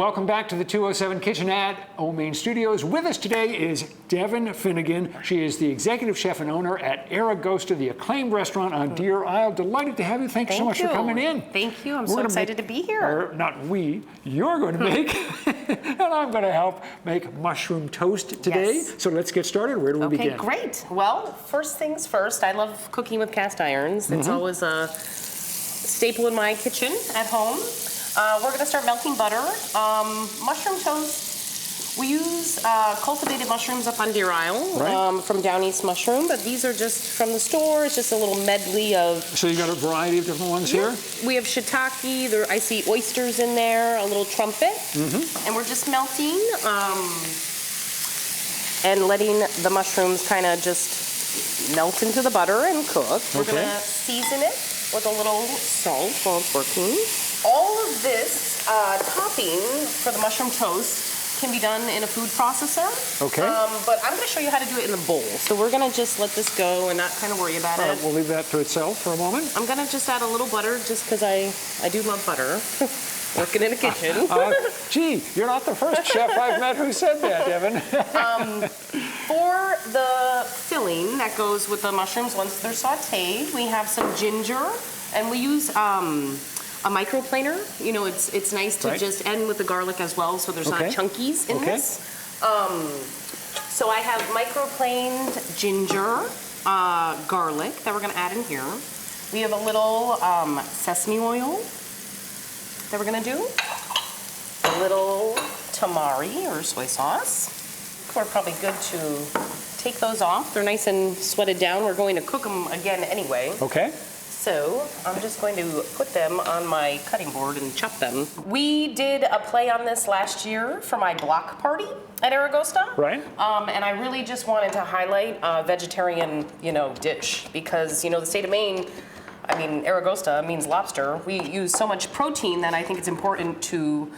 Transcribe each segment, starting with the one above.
Welcome back to the 207 Kitchen at Old Main Studios. With us today is Devin Finigan. She is the executive chef and owner at Aragosta, the acclaimed restaurant on Deer Isle. Delighted to have you. Thank you so much for coming in. Thank you. I'm so excited to be here. Or not we, you're going to make, and I'm going to help make mushroom toast today. Yes. So let's get started. Where do we begin? Okay, great. Well, first things first, I love cooking with cast irons. It's always a staple in my kitchen at home. We're going to start melting butter. Mushroom toast, we use cultivated mushrooms up on Deer Isle from Down East Mushroom, but these are just from the store. It's just a little medley of... So you got a variety of different ones here? We have shiitake, I see oysters in there, a little trumpet, and we're just melting and letting the mushrooms kind of just melt into the butter and cook. We're going to season it with a little salt while it's working. All of this topping for the mushroom toast can be done in a food processor. Okay. But I'm going to show you how to do it in the bowl. So we're going to just let this go and not kind of worry about it. We'll leave that to itself for a moment. I'm going to just add a little butter just because I do love butter. Working in the kitchen. Gee, you're not the first chef I've met who said that, Devin. For the filling that goes with the mushrooms once they're sauteed, we have some ginger, and we use a microplaner. You know, it's nice to just end with the garlic as well, so there's not chunkies in this. So I have microplaned ginger, garlic that we're going to add in here. We have a little sesame oil that we're going to do. A little tamari or soy sauce. We're probably good to take those off. They're nice and sweated down. We're going to cook them again anyway. Okay. So I'm just going to put them on my cutting board and chop them. We did a play on this last year for my block party at Aragosta. Right. And I really just wanted to highlight a vegetarian, dish because, the state of Maine, Aragosta means lobster. We use so much protein that I think it's important to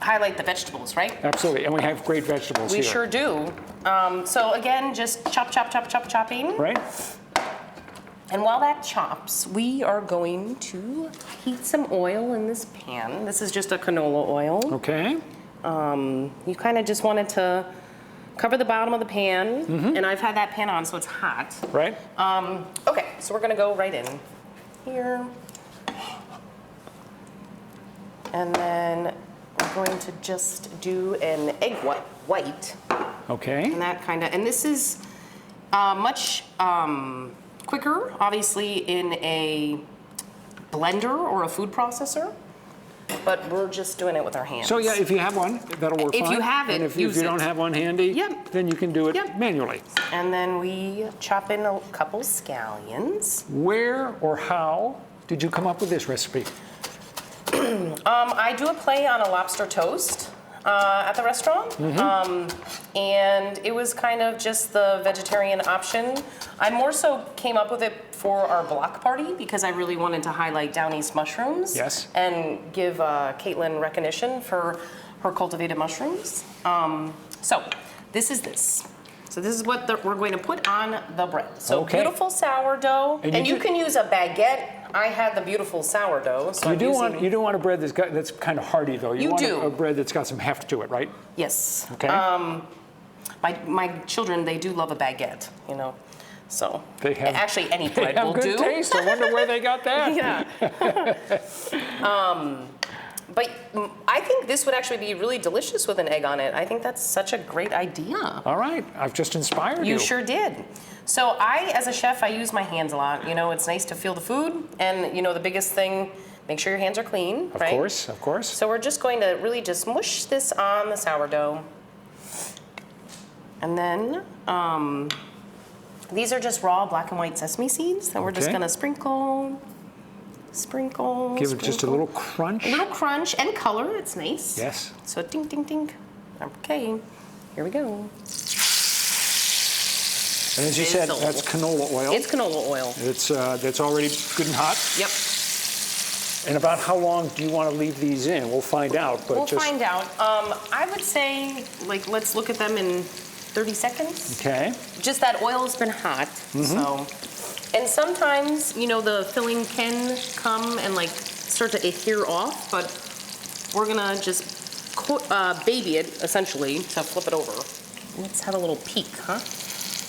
highlight the vegetables, right? Absolutely, and we have great vegetables here. We sure do. So again, just chopping. Right. And while that chops, we are going to heat some oil in this pan. This is just a canola oil. Okay. You kind of just want it to cover the bottom of the pan, and I've had that pan on, so it's hot. Right. Okay, so we're gonna go right in here. And then we're going to just do an egg white. Okay. And this is much quicker, obviously, in a blender or a food processor, but we're just doing it with our hands. So yeah, if you have one, that'll work fine. If you have it, and if use you don't have one handy, then you can do it manually. And then we chop in a couple scallions. Where or how did you come up with this recipe? I do a play on a lobster toast at the restaurant, and it was kind of just the vegetarian option. I more so came up with it for our block party because I really wanted to highlight Down East mushrooms and give Caitlin recognition for her cultivated mushrooms. So this is this. So this is what we're going to put on the bread. So beautiful sourdough, and you can use a baguette. I had the beautiful sourdough. So you do want a bread that's kind of hearty though. You want a bread that's got some heft to it, right? Yes. Okay. My children, they do love a baguette, So they have, actually any bread will do. They have good taste. I wonder where they got that. But I think this would actually be really delicious with an egg on it. I think that's such a great idea. All right, I've just inspired you. You sure did. So as a chef, I use my hands a lot. It's nice to feel the food, and the biggest thing, make sure your hands are clean, right? Of course. So we're just going to really just mush this on the sourdough. And then these are just raw black and white sesame seeds that we're just gonna sprinkle. Give it just a little crunch. A little crunch and color, it's nice. Yes. So ding, ding, ding. Okay, here we go. And as you said, that's canola oil. It's canola oil. It's that's already good and hot. Yep. And about how long do you want to leave these in? We'll find out. But we'll find out. I would say, let's look at them in 30 seconds. Okay. Just that oil's been hot, so. And sometimes, the filling can come and start to adhere off, but we're gonna just baby it, essentially, to flip it over. Let's have a little peek, huh?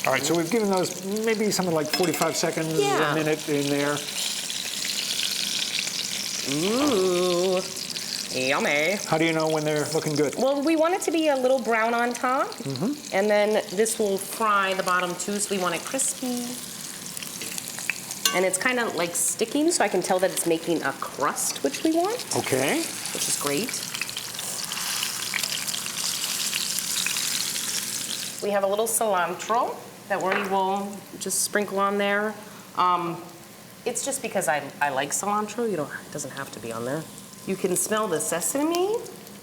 All right, so we've given those maybe something like 45 seconds, Yeah. a minute in there. Ooh, yummy. How do you know when they're looking good? Well, we want it to be a little brown on top, and then this will fry the bottom too, so we want it crispy. And it's kind of like sticking, so I can tell that it's making a crust, which we want, Okay. which is great. We have a little cilantro that we will just sprinkle on there. It's just because I like cilantro. It doesn't have to be on there. You can smell the sesame,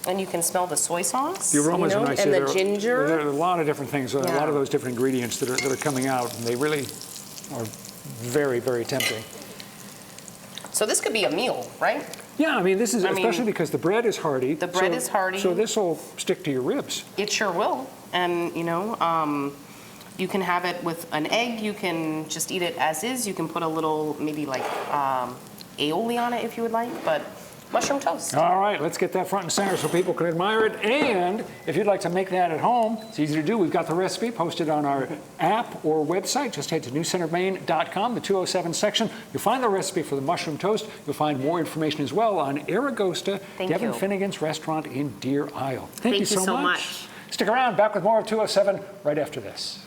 and you can smell the soy sauce. The aromas are nice. and There the ginger. There are a lot of different things, a Yeah. lot of those different ingredients that are coming out, and they really are very, very tempting. So this could be a meal, right? Yeah, I mean, this is, I mean, especially because the bread is hearty. the bread is hearty. So this will stick to your ribs. It sure will. And, you can have it with an egg. You can just eat it as is. You can put a little, maybe like aioli on it if you would like, but mushroom toast. All right, let's get that front and center so people can admire it. And if you'd like to make that at home, it's easy to do. We've got the recipe posted on our app or website. Just head to newcentermaine.com, the 207 section. You'll find the recipe for the mushroom toast. You'll find more information as well on Aragosta, Thank Devin you. Finnigan's restaurant in Deer Isle. Thank you so much. Stick around, back with more of 207 right after this.